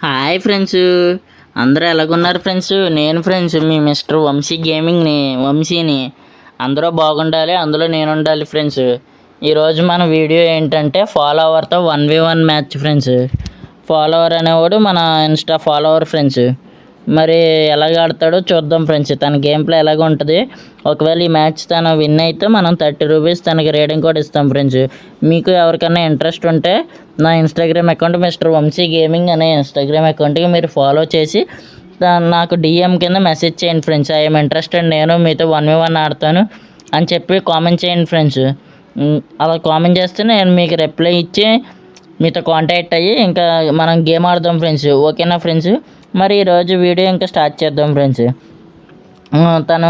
Hi friends, అందరూ ఎలాగున్నారు friends? నేను friends మీ mister Vamsi గేమింగ్ని, వంశీని. అందరూ బాగుండాలి, అందులో నేను ఉండాలి ఫ్రెండ్స్. ఈరోజు మన వీడియో ఏంటంటే ఫాలోవర్తో 1v1 మ్యాచ్ ఫ్రెండ్స్. ఫాలోవర్ అనేవాడు మన ఇన్స్టా ఫాలోవర్ ఫ్రెండ్స్. మరి ఎలాగ ఆడతాడో చూద్దాం ఫ్రెండ్స్. తన గేమ్ ప్లే ఎలాగ ఉంటుంది. ఒకవేళ ఈ మ్యాచ్ తను విన్ అయితే మనం ₹30 తనకి రేటింగ్ కూడా ఇస్తాం ఫ్రెండ్స్. మీకు ఎవరికైనా ఇంట్రెస్ట్ ఉంటే నా Instagram account Mister Vamshi gaming అనే ఇన్స్టాగ్రామ్ అకౌంట్కి మీరు ఫాలో చేసి నాకు డిఎం కింద మెసేజ్ చేయండి ఫ్రెండ్స్. ఐఎమ్ ఇంట్రెస్టెడ్, నేను మీతో 1v1 ఆడతాను అని చెప్పి కామెంట్ చేయండి ఫ్రెండ్స్. అలా కామెంట్ చేస్తే నేను మీకు రిప్లై ఇచ్చి మీతో కాంటాక్ట్ అయ్యి ఇంకా మనం గేమ్ ఆడదాం ఫ్రెండ్స్. ఓకేనా ఫ్రెండ్స్? మరి ఈరోజు వీడియో ఇంకా స్టార్ట్ చేద్దాం ఫ్రెండ్స్. తన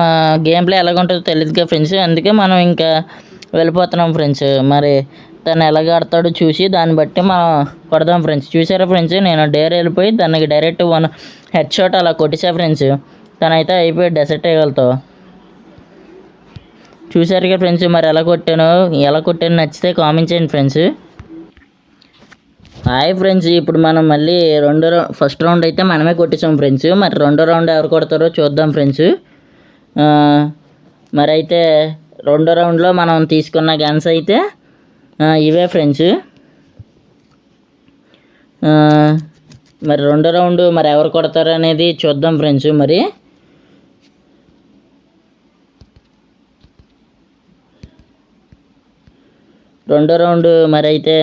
గేమ్ ప్లే ఎలాగుంటుందో తెలియదుగా ఫ్రెండ్స్, అందుకే మనం ఇంకా వెళ్ళిపోతున్నాం ఫ్రెండ్స్. మరి తను ఎలాగ ఆడతాడో చూసి దాన్ని బట్టి మనం కొడదాం ఫ్రెండ్స్. చూసారా ఫ్రెండ్స్, నేను డేర్ వెళ్ళిపోయి దానికి డైరెక్ట్ 1 హెడ్ షాట్ అలా కొట్టేసా ఫ్రెండ్స్. తనైతే అయిపోయి డెసర్ట్ వేయగలతో చూసారుగా ఫ్రెండ్స్. మరి ఎలా కొట్టాను నచ్చితే కామెంట్ చేయండి ఫ్రెండ్స్. హాయ్ ఫ్రెండ్స్, ఇప్పుడు మనం మళ్ళీ ఫస్ట్ రౌండ్ అయితే మనమే కొట్టేసాం ఫ్రెండ్స్. మరి రెండో రౌండ్ ఎవరు కొడతారో చూద్దాం ఫ్రెండ్స్. మరి అయితే రెండో రౌండ్లో మనం తీసుకున్న గన్స్ అయితే ఇవే ఫ్రెండ్స్. మరి రెండో రౌండ్ మరి ఎవరు కొడతారు అనేది చూద్దాం ఫ్రెండ్స్. మరి రెండో రౌండ్ మరి అయితే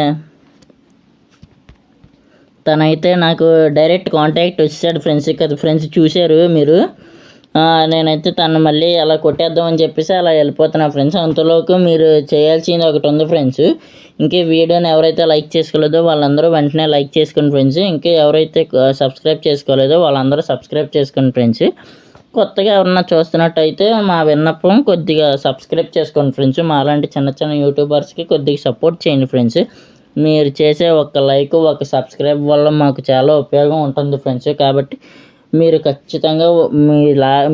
తనైతే నాకు డైరెక్ట్ కాంటాక్ట్ వచ్చేసాడు ఫ్రెండ్స్. కదా ఫ్రెండ్స్, చూశారు మీరు. నేనైతే తను మళ్ళీ అలా కొట్టేద్దామని చెప్పేసి అలా వెళ్ళిపోతున్నా ఫ్రెండ్స్. అంతలోకి మీరు చేయాల్సింది ఒకటి ఉంది ఫ్రెండ్స్. ఇంకే వీడియోని ఎవరైతే లైక్ చేసుకోలేదో వాళ్ళందరూ వెంటనే లైక్ చేసుకోండి ఫ్రెండ్స్. ఇంకా ఎవరైతే సబ్స్క్రైబ్ చేసుకోలేదో వాళ్ళందరూ సబ్స్క్రైబ్ చేసుకోండి ఫ్రెండ్స్. కొత్తగా ఎవరన్నా చూస్తున్నట్టయితే మా విన్నపం కొద్దిగా సబ్స్క్రైబ్ చేసుకోండి ఫ్రెండ్స్. మా అలాంటి చిన్న చిన్న యూట్యూబర్స్కి కొద్దిగా సపోర్ట్ చేయండి ఫ్రెండ్స్. మీరు చేసే ఒక లైక్, ఒక సబ్స్క్రైబ్ వల్ల మాకు చాలా ఉపయోగం ఉంటుంది ఫ్రెండ్స్. కాబట్టి మీరు ఖచ్చితంగా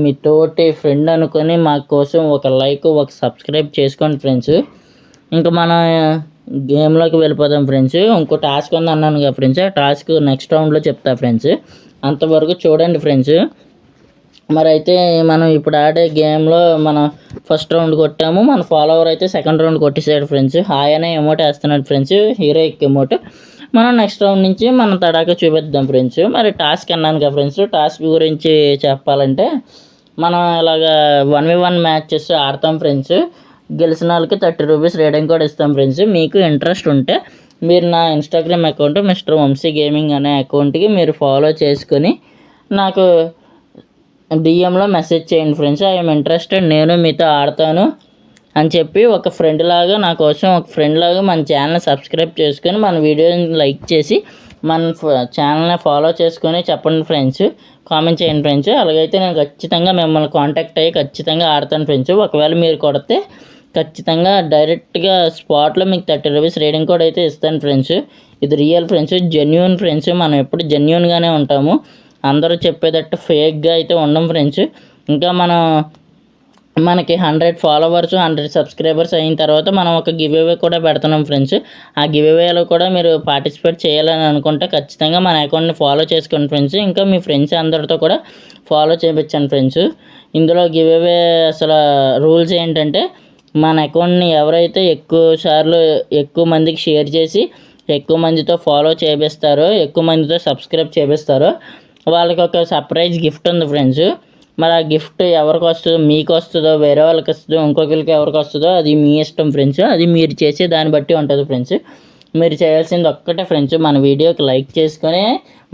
మీ తోటి ఫ్రెండ్ అనుకొని మా కోసం ఒక లైక్, ఒక సబ్స్క్రైబ్ చేసుకోండి ఫ్రెండ్స్. ఇంకా మన గేమ్లోకి వెళ్ళిపోదాం ఫ్రెండ్స్. ఇంకో టాస్క్ ఉంది అన్నాను కదా ఫ్రెండ్స్, ఆ టాస్క్ నెక్స్ట్ రౌండ్లో చెప్తా ఫ్రెండ్స్. అంతవరకు చూడండి ఫ్రెండ్స్. మరి అయితే మనం ఇప్పుడు ఆడే గేమ్లో మనం ఫస్ట్ రౌండ్ కొట్టాము. మన ఫాలోవర్ అయితే సెకండ్ రౌండ్ కొట్టేసాడు ఫ్రెండ్స్. హాయ్ అనే ఎమోట్ వేస్తున్నాడు ఫ్రెండ్స్, హీరోయిక్ ఎమోట్. మనం నెక్స్ట్ రౌండ్ నుంచి మనం తడాక చూపిద్దాం ఫ్రెండ్స్. మరి టాస్క్ అన్నాను కదా ఫ్రెండ్స్, టాస్క్ గురించి చెప్పాలంటే మనం ఇలాగా 1v1 మ్యాచెస్ ఆడతాం ఫ్రెండ్స్. గెలిచిన వాళ్ళకి ₹30 రేటింగ్ కూడా ఇస్తాం ఫ్రెండ్స్. మీకు ఇంట్రెస్ట్ ఉంటే మీరు నా Instagram account Mister Vamshi gaming అనే అకౌంట్కి మీరు ఫాలో చేసుకొని నాకు డిఎంలో మెసేజ్ చేయండి ఫ్రెండ్స్. ఐఎమ్ ఇంట్రెస్టెడ్, నేను మీతో ఆడతాను అని చెప్పి ఒక ఫ్రెండ్ లాగా నా కోసం ఒక ఫ్రెండ్ లాగా మన ఛానల్ని సబ్స్క్రైబ్ చేసుకొని మన వీడియోని లైక్ చేసి మన ఛానల్ని ఫాలో చేసుకొని చెప్పండి ఫ్రెండ్స్. కామెంట్ చేయండి ఫ్రెండ్స్. అలాగైతే నేను ఖచ్చితంగా మిమ్మల్ని కాంటాక్ట్ అయ్యి ఖచ్చితంగా ఆడతాను ఫ్రెండ్స్. ఒకవేళ మీరు కొడితే ఖచ్చితంగా డైరెక్ట్గా స్పాట్లో మీకు ₹30 రేటింగ్ కూడా అయితే ఇస్తాను ఫ్రెండ్స్. ఇది రియల్ ఫ్రెండ్స్, జెన్యూన్ ఫ్రెండ్స్. మనం ఎప్పుడు జెన్యూన్గానే ఉంటాము, అందరూ చెప్పేటట్టు ఫేక్గా అయితే ఉండం ఫ్రెండ్స్. ఇంకా మనకి 100 ఫాలోవర్స్, 100 సబ్స్క్రైబర్స్ అయిన తర్వాత మనం ఒక గివ్ అవే కూడా పెడుతున్నాం ఫ్రెండ్స్. ఆ గివ్ అవేలో కూడా మీరు పార్టిసిపేట్ చేయాలని అనుకుంటే ఖచ్చితంగా మన అకౌంట్ని ఫాలో చేసుకోండి ఫ్రెండ్స్. ఇంకా మీ ఫ్రెండ్స్ అందరితో కూడా ఫాలో చేయించండి ఫ్రెండ్స్. ఇందులో గివ్ అవే అసలు రూల్స్ ఏంటంటే మన అకౌంట్ని ఎవరైతే ఎక్కువ మందికి షేర్ చేసి ఎక్కువ మందితో ఫాలో చేపిస్తారో, ఎక్కువ మందితో సబ్స్క్రైబ్ చేపిస్తారో వాళ్ళకి ఒక సర్ప్రైజ్ గిఫ్ట్ ఉంది ఫ్రెండ్స్. మరి ఆ గిఫ్ట్ ఎవరికి వస్తుందో, మీకు వస్తుందో, వేరే వాళ్ళకి వస్తుందో, ఇంకొకరికి ఎవరికి వస్తుందో అది మీ ఇష్టం ఫ్రెండ్స్. అది మీరు చేసే దాన్ని బట్టి ఉంటుంది ఫ్రెండ్స్. మీరు చేయాల్సింది ఒక్కటే ఫ్రెండ్స్, మన వీడియోకి లైక్ చేసుకొని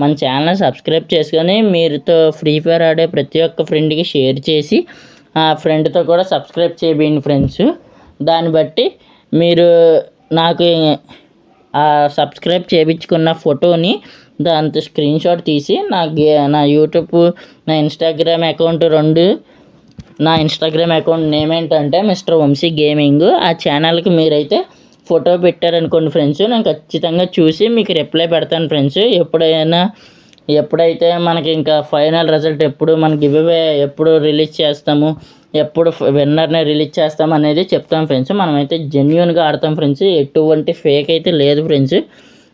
మన ఛానల్ని సబ్స్క్రైబ్ చేసుకొని మీరుతో ఫ్రీ ఫైర్ ఆడే ప్రతి ఒక్క ఫ్రెండ్కి షేర్ చేసి ఆ ఫ్రెండ్తో కూడా సబ్స్క్రైబ్ చేయండి ఫ్రెండ్స్. దాన్ని బట్టి మీరు నాకు ఆ సబ్స్క్రైబ్ చేయించుకున్న ఫోటోని దాంతో స్క్రీన్ షాట్ తీసి నా యూట్యూబ్, నా ఇన్స్టాగ్రామ్ అకౌంట్ నా ఇన్స్టాగ్రామ్ అకౌంట్ నేమ్ ఏంటంటే మిస్టర్ వంశీ గేమింగ్. ఆ ఛానల్కి మీరైతే ఫోటో పెట్టారనుకోండి ఫ్రెండ్స్, నేను ఖచ్చితంగా చూసి మీకు రిప్లై పెడతాను ఫ్రెండ్స్. ఎప్పుడైతే మనకి ఇంకా ఫైనల్ రిజల్ట్ ఎప్పుడు మన గివ్ అవే ఎప్పుడు రిలీజ్ చేస్తాము, ఎప్పుడు విన్నర్ని రిలీజ్ చేస్తాం అనేది చెప్తాం ఫ్రెండ్స్. మనమైతే జెన్యూన్గా ఆడతాం ఫ్రెండ్స్, ఎటువంటి ఫేక్ అయితే లేదు ఫ్రెండ్స్.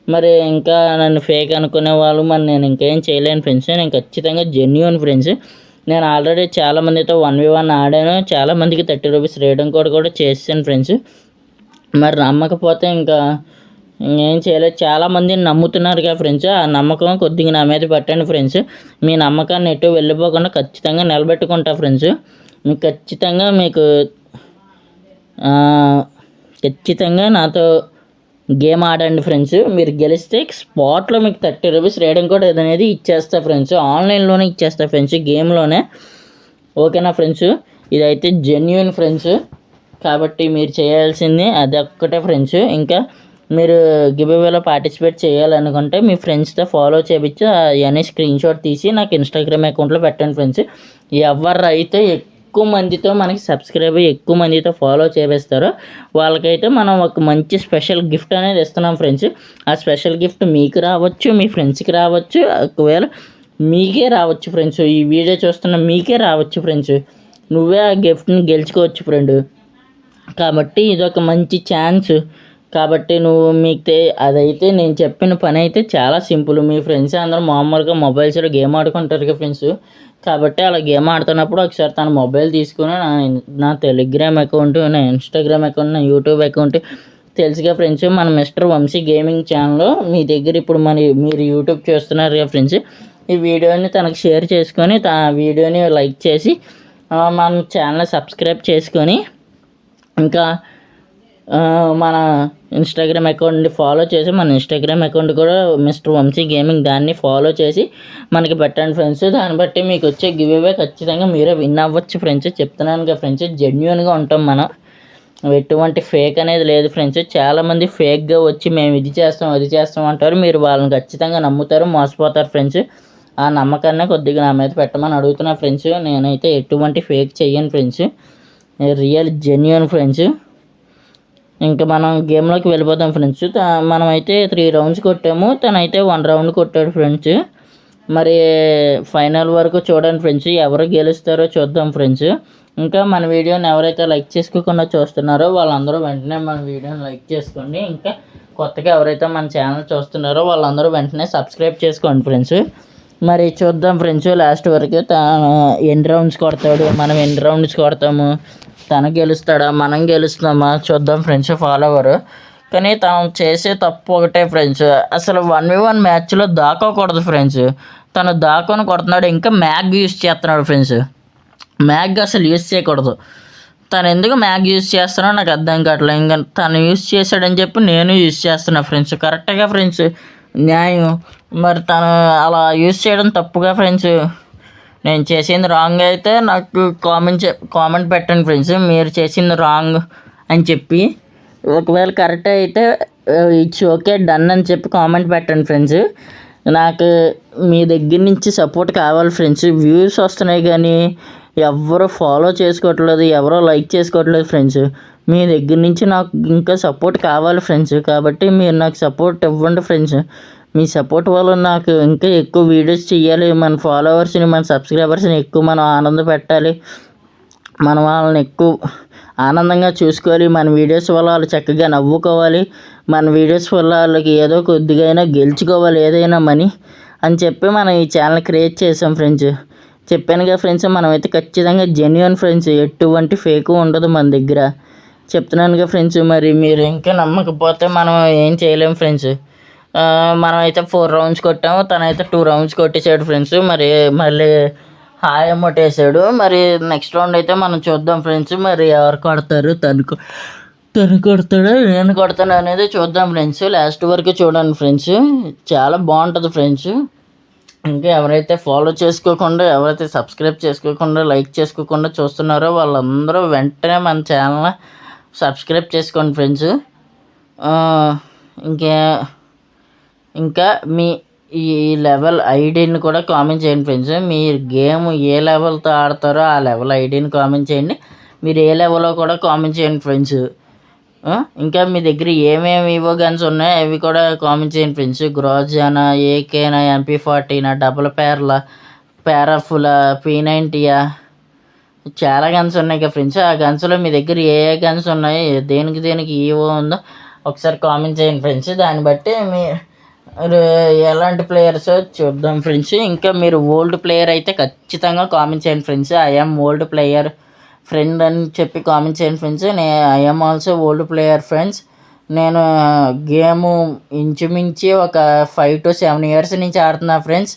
మరి ఇంకా నన్ను ఫేక్ అనుకునే వాళ్ళు మరి నేను ఇంకేం చేయలేను ఫ్రెండ్స్. నేను ఖచ్చితంగా జెన్యూన్ ఫ్రెండ్స్. నేను ఆల్రెడీ చాలామందితో 1v1 ఆడాను. చాలామందికి 30 రూపీస్ రేటింగ్ కోడ్ కూడా చేసాను ఫ్రెండ్స్. మరి నమ్మకపోతే ఇంకా ఏం చేయలేదు. చాలామందిని నమ్ముతున్నారుగా ఫ్రెండ్స్. ఆ నమ్మకం కొద్దిగా నా మీద పెట్టండి ఫ్రెండ్స్. మీ నమ్మకాన్ని ఎటు వెళ్ళిపోకుండా ఖచ్చితంగా నిలబెట్టుకుంటా ఫ్రెండ్స్. మీకు ఖచ్చితంగా నాతో గేమ్ ఆడండి ఫ్రెండ్స్. మీరు గెలిస్తే స్పాట్లో మీకు 30 రూపీస్ రేటింగ్ కోడ్ అనేది ఇచ్చేస్తా ఫ్రెండ్స్. ఆన్లైన్లోనే ఇచ్చేస్తా ఫ్రెండ్స్, గేమ్లోనే. ఓకేనా ఫ్రెండ్స్? ఇదైతే జెన్యూన్ ఫ్రెండ్స్. కాబట్టి మీరు చేయాల్సింది అది ఒక్కటే ఫ్రెండ్స్. ఇంకా మీరు గివ్ అవేలో పార్టిసిపేట్ చేయాలనుకుంటే మీ ఫ్రెండ్స్తో ఫాలో చేయించి అవన్నీ స్క్రీన్ షాట్ తీసి నాకు ఇన్స్టాగ్రామ్ అకౌంట్లో పెట్టండి ఫ్రెండ్స్. ఎవరైతే ఎక్కువ మందితో మనకి సబ్స్క్రైబ్ ఎక్కువ మందితో ఫాలో చేపిస్తారో వాళ్ళకైతే మనం ఒక మంచి స్పెషల్ గిఫ్ట్ అనేది ఇస్తున్నాం ఫ్రెండ్స్. ఆ స్పెషల్ గిఫ్ట్ మీకు రావచ్చు, మీ ఫ్రెండ్స్కి రావచ్చు, ఒకవేళ మీకే రావచ్చు ఫ్రెండ్స్. ఈ వీడియో చూస్తున్న మీకే రావచ్చు ఫ్రెండ్స్. నువ్వే ఆ గిఫ్ట్ని గెలుచుకోవచ్చు ఫ్రెండ్. కాబట్టి ఇదొక మంచి ఛాన్స్. కాబట్టి అదైతే నేను చెప్పిన పని అయితే చాలా సింపుల్. మీ ఫ్రెండ్స్ అందరూ మామూలుగా మొబైల్స్లో గేమ్ ఆడుకుంటారు కదా ఫ్రెండ్స్. కాబట్టి అలా గేమ్ ఆడుతున్నప్పుడు ఒకసారి తన మొబైల్ తీసుకుని నా టెలిగ్రామ్ అకౌంట్, నా ఇన్స్టాగ్రామ్ అకౌంట్, నా యూట్యూబ్ అకౌంట్ తెలుసుగా ఫ్రెండ్స్, మన మిస్టర్ వంశీ గేమింగ్ ఛానల్ మీ దగ్గర ఇప్పుడు మీరు యూట్యూబ్ చూస్తున్నారు కదా ఫ్రెండ్స్. ఈ వీడియోని తనకు షేర్ చేసుకొని ఆ వీడియోని లైక్ చేసి మన ఛానల్ సబ్స్క్రైబ్ చేసుకొని ఇంకా మన ఇన్స్టాగ్రామ్ అకౌంట్ని ఫాలో చేసి మన ఇన్స్టాగ్రామ్ అకౌంట్ కూడా మిస్టర్ వంశీ గేమింగ్ దాన్ని ఫాలో చేసి మనకి పెట్టండి ఫ్రెండ్స్. దాన్ని బట్టి మీకు వచ్చే గివ్ అవే ఖచ్చితంగా మీరే విన్ అవ్వచ్చు ఫ్రెండ్స్. చెప్తున్నాను కదా ఫ్రెండ్స్, జెన్యూన్గా ఉంటాం మనం. ఎటువంటి ఫేక్ అనేది లేదు ఫ్రెండ్స్. చాలామంది ఫేక్గా వచ్చి మేము ఇది చేస్తాం అది చేస్తాం అంటారు. మీరు వాళ్ళని ఖచ్చితంగా నమ్ముతారు, మోసపోతారు ఫ్రెండ్స్. ఆ నమ్మకాన్ని కొద్దిగా నా మీద పెట్టమని అడుగుతున్నా ఫ్రెండ్స్. నేనైతే ఎటువంటి ఫేక్ చెయ్యను ఫ్రెండ్స్. Real genuine friends. ఇంకా మనం గేమ్లోకి వెళ్ళిపోతాం ఫ్రెండ్స్. మనమైతే 3 రౌండ్స్ కొట్టాము, తనైతే 1 రౌండ్ కొట్టాడు ఫ్రెండ్స్. మరి ఫైనల్ వరకు చూడండి ఫ్రెండ్స్, ఎవరు గెలుస్తారో చూద్దాం ఫ్రెండ్స్. ఇంకా మన వీడియోని ఎవరైతే లైక్ చేసుకోకుండా చూస్తున్నారో వాళ్ళందరూ వెంటనే మన వీడియోని లైక్ చేసుకోండి. ఇంకా కొత్తగా ఎవరైతే మన ఛానల్ చూస్తున్నారో వాళ్ళందరూ వెంటనే సబ్స్క్రైబ్ చేసుకోండి ఫ్రెండ్స్. మరి చూద్దాం ఫ్రెండ్స్ లాస్ట్ వరకు ఎన్ని రౌండ్స్ కొడతాడు, మనం ఎన్ని రౌండ్స్ కొడతాము, తను గెలుస్తాడా మనం గెలుస్తామా చూద్దాం ఫ్రెండ్స్. ఫాలోవర్ కానీ తను చేసే తప్పు ఒకటే ఫ్రెండ్స్, అసలు 1v1 మ్యాచ్లో దాకోకూడదు ఫ్రెండ్స్. తను దాకొని కొడుతున్నాడు, ఇంకా మ్యాగ్ యూస్ చేస్తున్నాడు ఫ్రెండ్స్. మ్యాగ్ అసలు యూస్ చేయకూడదు. తను ఎందుకు మ్యాగ్ యూస్ చేస్తానో నాకు అర్థం కావట్లేదు. ఇంకా తను యూస్ చేశాడని చెప్పి నేను యూస్ చేస్తున్నా ఫ్రెండ్స్. కరెక్ట్గా ఫ్రెండ్స్, న్యాయం. మరి తను అలా యూస్ చేయడం తప్పుగా ఫ్రెండ్స్. నేను చేసింది రాంగ్ అయితే నాకు కామెంట్ పెట్టండి ఫ్రెండ్స్, మీరు చేసింది రాంగ్ అని చెప్పి. ఒకవేళ కరెక్ట్ అయితే ఇట్స్ ఓకే డన్ అని చెప్పి కామెంట్ పెట్టండి ఫ్రెండ్స్. నాకు మీ దగ్గర నుంచి సపోర్ట్ కావాలి ఫ్రెండ్స్. వ్యూస్ వస్తున్నాయి కానీ ఎవరు ఫాలో చేసుకోవట్లేదు, ఎవరో లైక్ చేసుకోవట్లేదు ఫ్రెండ్స్. మీ దగ్గర నుంచి నాకు ఇంకా సపోర్ట్ కావాలి ఫ్రెండ్స్. కాబట్టి మీరు నాకు సపోర్ట్ ఇవ్వండి ఫ్రెండ్స్. మీ సపోర్ట్ వల్ల నాకు ఇంకా ఎక్కువ వీడియోస్ చేయాలి, మన ఫాలోవర్స్ని మన సబ్స్క్రైబర్స్ని ఎక్కువ మనం ఆనంద పెట్టాలి, మనం వాళ్ళని ఎక్కువ ఆనందంగా చూసుకోవాలి. మన వీడియోస్ వల్ల వాళ్ళు చక్కగా నవ్వుకోవాలి, మన వీడియోస్ వల్ల వాళ్ళకి ఏదో కొద్దిగా అయినా గెలుచుకోవాలి, ఏదైనా మనీ అని చెప్పి మనం ఈ ఛానల్ క్రియేట్ చేసాం ఫ్రెండ్స్. చెప్పాను కదా ఫ్రెండ్స్, మనమైతే ఖచ్చితంగా జెన్యూన్ ఫ్రెండ్స్, ఎటువంటి ఫేకు ఉండదు మన దగ్గర. చెప్తున్నానుగా ఫ్రెండ్స్. మరి మీరు ఇంకా నమ్మకపోతే మనం ఏం చేయలేం ఫ్రెండ్స్. మనమైతే 4 రౌండ్స్ కొట్టాము, తనైతే 2 రౌండ్స్ కొట్టేసాడు ఫ్రెండ్స్. మరి మళ్ళీ హాయ్ అమౌంట్ వేసాడు. మరి నెక్స్ట్ రౌండ్ అయితే మనం చూద్దాం ఫ్రెండ్స్. మరి ఎవరు కొడతారు, తను కొడతాడా నేను కొడతాను అనేది చూద్దాం ఫ్రెండ్స్. లాస్ట్ వరకు చూడండి ఫ్రెండ్స్, చాలా బాగుంటుంది ఫ్రెండ్స్. ఇంకా ఎవరైతే ఫాలో చేసుకోకుండా, ఎవరైతే సబ్స్క్రైబ్ చేసుకోకుండా, లైక్ చేసుకోకుండా చూస్తున్నారో వాళ్ళందరూ వెంటనే మన ఛానల్ సబ్స్క్రైబ్ చేసుకోండి ఫ్రెండ్స్. ఇంకా మీ ఈ లెవెల్ ఐడిని కూడా కామెంట్ చేయండి ఫ్రెండ్స్. మీరు గేమ్ ఏ లెవెల్తో ఆడతారో ఆ లెవెల్ ఐడిని కామెంట్ చేయండి. మీరు ఏ లెవెల్లో కూడా కామెంట్ చేయండి ఫ్రెండ్స్. ఇంకా మీ దగ్గర ఏమేమి ఇవో గన్స్ ఉన్నాయో అవి కూడా కామెంట్ చేయండి ఫ్రెండ్స్. గ్రోజానా, ఏకేనా, MP40నా, డబుల్ పారాఫులా, P90యా, చాలా గన్స్ ఉన్నాయి కదా ఫ్రెండ్స్. ఆ గన్స్లో మీ దగ్గర ఏ గన్స్ ఉన్నాయో, దేనికి ఈవో ఉందో ఒకసారి కామెంట్ చేయండి ఫ్రెండ్స్. దాన్ని బట్టి ఎలాంటి ప్లేయర్స్ చూద్దాం ఫ్రెండ్స్. ఇంకా మీరు ఓల్డ్ ప్లేయర్ అయితే ఖచ్చితంగా కామెంట్ చేయండి friends. I'm old player friend అని చెప్పి కామెంట్ చేయండి friends. I'm also old player friends. నేను గేము ఇంచుమించి ఒక 5 to 7 years నుంచి ఆడుతున్నా ఫ్రెండ్స్.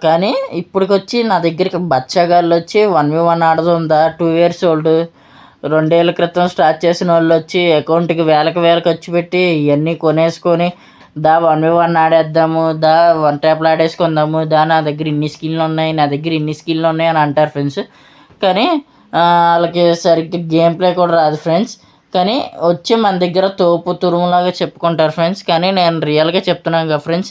కానీ ఇప్పటికొచ్చి నా దగ్గరికి బచ్చగాళ్ళు వచ్చి 1v1 ఆడుతుందా 2 years old 2 ఏళ్ళ క్రితం స్టార్ట్ చేసిన వాళ్ళు వచ్చి అకౌంట్కి వేలకు ఖర్చు పెట్టి ఇవన్నీ కొనేసుకొని 1v1 ఆడేద్దాము, 1 ట్యాప్లు ఆడేసుకుందాము, నా దగ్గర ఇన్ని స్కిన్లు ఉన్నాయి, నా దగ్గర ఇన్ని స్కిన్లు ఉన్నాయి అని అంటారు ఫ్రెండ్స్. కానీ వాళ్ళకి సరిగ్గా గేమ్ ప్లే కూడా రాదు ఫ్రెండ్స్. కానీ వచ్చి మన దగ్గర తోపు తురుములాగా చెప్పుకుంటారు ఫ్రెండ్స్. కానీ నేను రియల్గా చెప్తున్నాను కదా ఫ్రెండ్స్,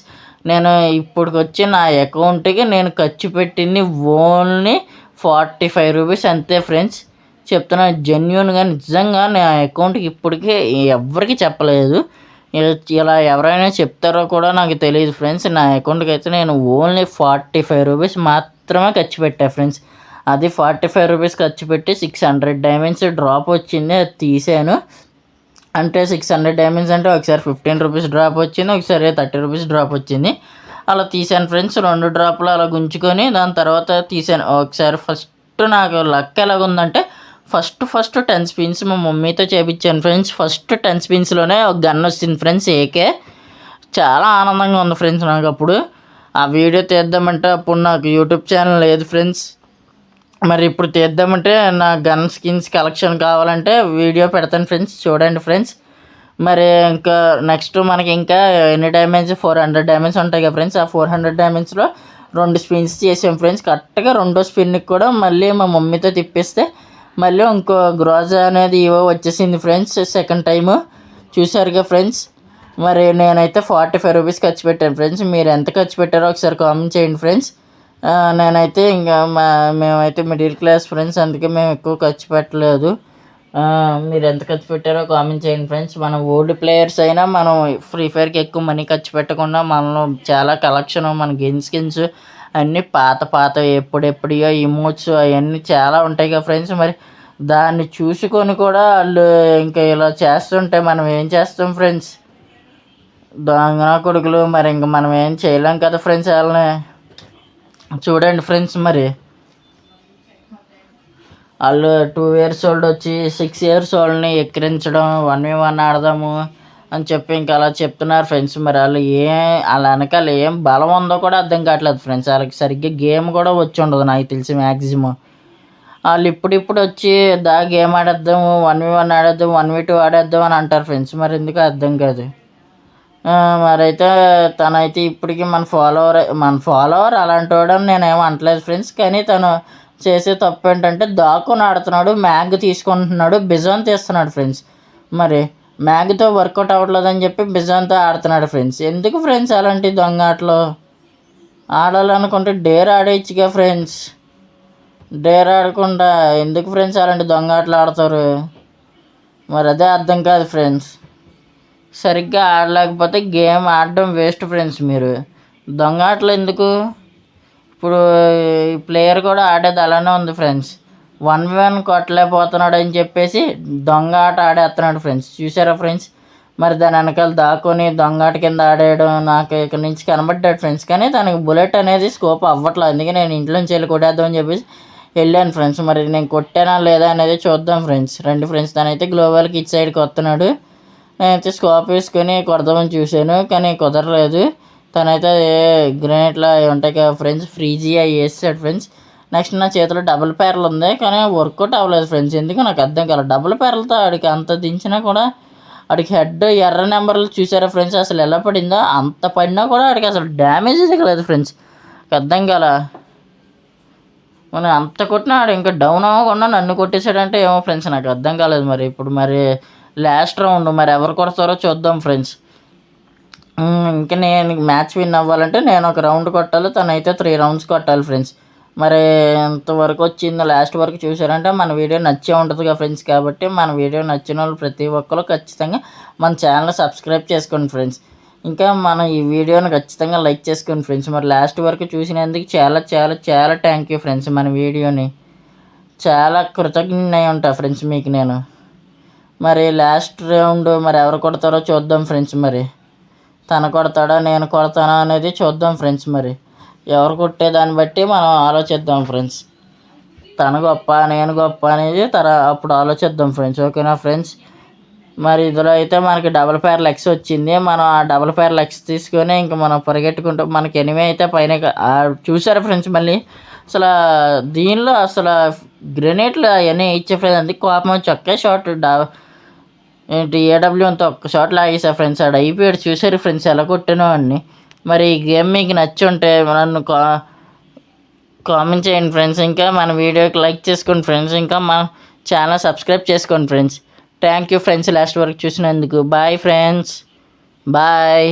నేను ఇప్పటికొచ్చి నా అకౌంట్కి నేను ఖర్చు పెట్టింది ఓన్లీ 45 రూపీస్ అంతే ఫ్రెండ్స్. చెప్తున్నాను జెన్యున్గా, నిజంగా నా అకౌంట్కి ఇప్పటికీ ఎవరికి చెప్పలేదు. ఇలా ఎవరైనా చెప్తారో కూడా నాకు తెలియదు ఫ్రెండ్స్. నా అకౌంట్కి అయితే నేను ఓన్లీ 45 రూపీస్ మాత్రమే ఖర్చు పెట్టాను ఫ్రెండ్స్. అది 45 రూపీస్ ఖర్చు పెట్టి 600 డైమండ్స్ డ్రాప్ వచ్చింది, అది తీసాను. అంటే 600 డైమండ్స్ అంటే ఒకసారి 15 రూపీస్ డ్రాప్ వచ్చింది, ఒకసారి 30 రూపీస్ డ్రాప్ వచ్చింది. అలా తీసాను ఫ్రెండ్స్. 2 డ్రాప్లు అలా గుంజుకొని దాని తర్వాత తీసాను. ఒకసారి ఫస్ట్ నాకు లక్ ఎలాగుందంటే ఫస్ట్ 10 స్పిన్స్ మా మమ్మీతో చేయించాను ఫ్రెండ్స్. ఫస్ట్ 10 స్పిన్స్లోనే ఒక గన్ వచ్చింది ఫ్రెండ్స్, ఏకే. చాలా ఆనందంగా ఉంది ఫ్రెండ్స్ నాకు అప్పుడు. ఆ వీడియో తీద్దామంటే అప్పుడు నాకు యూట్యూబ్ ఛానల్ లేదు ఫ్రెండ్స్. మరి ఇప్పుడు తీద్దామంటే నా గన్ స్కిన్స్ కలెక్షన్ కావాలంటే వీడియో పెడతాను ఫ్రెండ్స్, చూడండి ఫ్రెండ్స్. మరి ఇంకా నెక్స్ట్ మనకి ఇంకా ఎన్ని డైమండ్స్ 400 డైమండ్స్ ఉంటాయి కదా ఫ్రెండ్స్. ఆ 400 డైమండ్స్లో 2 స్పిన్స్ చేసాం ఫ్రెండ్స్. కరెక్ట్గా 2వ స్పిన్కి కూడా మళ్ళీ మా మమ్మీతో తిప్పిస్తే మళ్ళీ ఇంకో గ్రోజా అనేది ఇవో వచ్చేసింది ఫ్రెండ్స్. సెకండ్ టైము చూసారుగా ఫ్రెండ్స్. మరి నేనైతే 45 రూపీస్ ఖర్చు పెట్టాను ఫ్రెండ్స్. మీరు ఎంత ఖర్చు పెట్టారో ఒకసారి కామెంట్ చేయండి ఫ్రెండ్స్. నేనైతే ఇంకా మేమైతే మిడిల్ క్లాస్ ఫ్రెండ్స్, అందుకే మేము ఎక్కువ ఖర్చు పెట్టలేదు. మీరు ఎంత ఖర్చు పెట్టారో కామెంట్ చేయండి ఫ్రెండ్స్. మనం ఓల్డ్ ప్లేయర్స్ అయినా మనం ఫ్రీ ఫైర్కి ఎక్కువ మనీ ఖర్చు పెట్టకుండా మనలో చాలా కలెక్షన్, మన గేమ్ స్కిన్స్ అన్నీ పాత ఎప్పుడెప్పుడియో ఇమోట్స్ అవన్నీ చాలా ఉంటాయి కదా ఫ్రెండ్స్. మరి దాన్ని చూసుకొని కూడా వాళ్ళు ఇంకా ఇలా చేస్తుంటే మనం ఏం చేస్తాం ఫ్రెండ్స్, దొంగ కొడుకులు. మరి ఇంక మనం ఏం చేయలేం కదా ఫ్రెండ్స్ వాళ్ళని. చూడండి ఫ్రెండ్స్, మరి వాళ్ళు 2 years old వచ్చి 6 years oldని ఎక్కిరించడం 1v1 ఆడదాము అని చెప్పి ఇంకా అలా చెప్తున్నారు ఫ్రెండ్స్. మరి వాళ్ళ వెనకాల ఏం బలం ఉందో కూడా అర్థం కావట్లేదు ఫ్రెండ్స్. వాళ్ళకి సరిగ్గా గేమ్ కూడా వచ్చి ఉండదు నాకు తెలిసి మ్యాక్సిమం. వాళ్ళు ఇప్పుడిప్పుడు వచ్చి గేమ్ ఆడేద్దాము, 1v1 ఆడేద్దాం, 1v2 ఆడేద్దాం అని అంటారు ఫ్రెండ్స్. మరి ఎందుకు అర్థం కాదు. మరైతే తనైతే ఇప్పటికీ మన ఫాలోవర్ అలాంటి వాడని నేనేమో అనట్లేదు ఫ్రెండ్స్. కానీ తను చేసే తప్పు ఏంటంటే దాక్కుని ఆడుతున్నాడు, మ్యాగ్ తీసుకుంటున్నాడు, బిజాన్ తీస్తున్నాడు ఫ్రెండ్స్. మరి మ్యాగ్తో వర్కౌట్ అవ్వట్లేదని చెప్పి బిజాన్తో ఆడుతున్నాడు ఫ్రెండ్స్. ఎందుకు ఫ్రెండ్స్ అలాంటి దొంగ ఆటలు ఆడాలనుకుంటే డేర్ ఆడేయచ్చుగా ఫ్రెండ్స్. డేర్ ఆడకుండా ఎందుకు ఫ్రెండ్స్ అలాంటి దొంగ ఆటలు ఆడతారు? మరి అదే అర్థం కాదు ఫ్రెండ్స్. సరిగ్గా ఆడలేకపోతే గేమ్ ఆడడం వేస్ట్ ఫ్రెండ్స్. మీరు దొంగ ఆటలు ఎందుకు? ఇప్పుడు ఈ ప్లేయర్ కూడా ఆడేది అలానే ఉంది ఫ్రెండ్స్. 1v1 కొట్టలేకపోతున్నాడు అని చెప్పేసి దొంగ ఆట ఆడేస్తున్నాడు ఫ్రెండ్స్. చూసారా ఫ్రెండ్స్? మరి దాని వెనకాల దాక్కొని దొంగ ఆట కింద ఆడేయడం నాకు ఇక్కడ నుంచి కనబడ్డాడు ఫ్రెండ్స్. కానీ తనకి బుల్లెట్ అనేది స్కోప్ అవ్వట్లేదు. అందుకే నేను ఇంట్లోంచి వెళ్ళి కొట్టేద్దామని చెప్పేసి వెళ్ళాను ఫ్రెండ్స్. మరి నేను కొట్టానా లేదా అనేది చూద్దాం ఫ్రెండ్స్. రండి ఫ్రెండ్స్. తనైతే గ్లోబల్కి ఇటు సైడ్కి వస్తున్నాడు. నేనైతే స్కోప్ వేసుకొని కొడదామని చూశాను, కానీ కుదరలేదు. తనైతే గ్రెనేట్లా ఉంటాయి కదా ఫ్రెండ్స్, ఫ్రీజీ అవి వేసాడు ఫ్రెండ్స్. నెక్స్ట్ నా చేతిలో డబుల్ ప్యారల్ ఉంది, కానీ వర్కౌట్ అవ్వలేదు ఫ్రెండ్స్. ఎందుకు నాకు అర్థం కాలేదు. డబుల్ ప్యారల్తో ఆడికి అంత దించినా కూడా ఆడికి హెడ్ ఎర్ర నెంబర్లు చూసారా ఫ్రెండ్స్ అసలు ఎలా పడిందో. అంత పడినా కూడా ఆడికి అసలు డ్యామేజ్ దిగలేదు ఫ్రెండ్స్. అర్థం కాల. మనం అంత కొట్టినా ఆడు ఇంకా డౌన్ అవ్వకుండా నన్ను కొట్టేశాడంటే ఏమో ఫ్రెండ్స్ నాకు అర్థం కాలేదు. మరి ఇప్పుడు మరి లాస్ట్ రౌండ్ మరి ఎవరు కొడతారో చూద్దాం ఫ్రెండ్స్. ఇంకా నేను మ్యాచ్ విన్ అవ్వాలంటే నేను ఒక రౌండ్ కొట్టాలి, తనైతే 3 rounds కొట్టాలి ఫ్రెండ్స్. మరి ఎంతవరకు వచ్చిందో లాస్ట్ వరకు చూసారంటే మన వీడియో నచ్చే ఉంటుంది కదా ఫ్రెండ్స్. కాబట్టి మన వీడియో నచ్చిన వాళ్ళు ప్రతి ఒక్కరు ఖచ్చితంగా మన ఛానల్ సబ్స్క్రైబ్ చేసుకోండి ఫ్రెండ్స్. ఇంకా మనం ఈ వీడియోని ఖచ్చితంగా లైక్ చేసుకోండి ఫ్రెండ్స్. మరి లాస్ట్ వరకు చూసినందుకు చాలా చాలా చాలా థ్యాంక్ యూ ఫ్రెండ్స్. మన వీడియోని చాలా కృతజ్ఞ ఉంటా ఫ్రెండ్స్ మీకు నేను. మరి లాస్ట్ రౌండ్ మరి ఎవరు కొడతారో చూద్దాం ఫ్రెండ్స్. మరి తను కొడతాడా నేను కొడతానా అనేది చూద్దాం ఫ్రెండ్స్. మరి ఎవరు కొట్టేదాన్ని బట్టి మనం ఆలోచిద్దాం ఫ్రెండ్స్. తను గొప్ప నేను గొప్ప అనేది అప్పుడు ఆలోచిద్దాం ఫ్రెండ్స్. ఓకేనా ఫ్రెండ్స్. మరి ఇందులో అయితే మనకి డబుల్ ఫైర్ లెగ్స్ వచ్చింది. మనం ఆ డబుల్ ఫైర్ లెగ్స్ తీసుకొని ఇంకా మనం పరిగెట్టుకుంటూ మనకి ఎనిమి అయితే పైన చూసారా ఫ్రెండ్స్. మళ్ళీ అసలు దీనిలో అసలు గ్రెనేట్లు అవన్నీ ఇచ్చే ఫ్రెండ్స్. అందుకే కోపం వచ్చి ఒకే షాట్ ఏంటి ఏడబ్ల్యూ అంతా ఒక్క షాట్ లాగేసా ఫ్రెండ్స్. ఆడ అయిపోయాడు. చూసారు ఫ్రెండ్స్ ఎలా కొట్టానో అన్ని. మరి ఈ గేమ్ మీకు నచ్చి ఉంటే నన్ను కామెంట్ చేయండి ఫ్రెండ్స్. ఇంకా మన వీడియోకి లైక్ చేసుకోండి ఫ్రెండ్స్. ఇంకా మన ఛానల్ సబ్స్క్రైబ్ చేసుకోండి friends. Thank you friends last వరకు చూసినందుకు. Bye friends. బాయ్.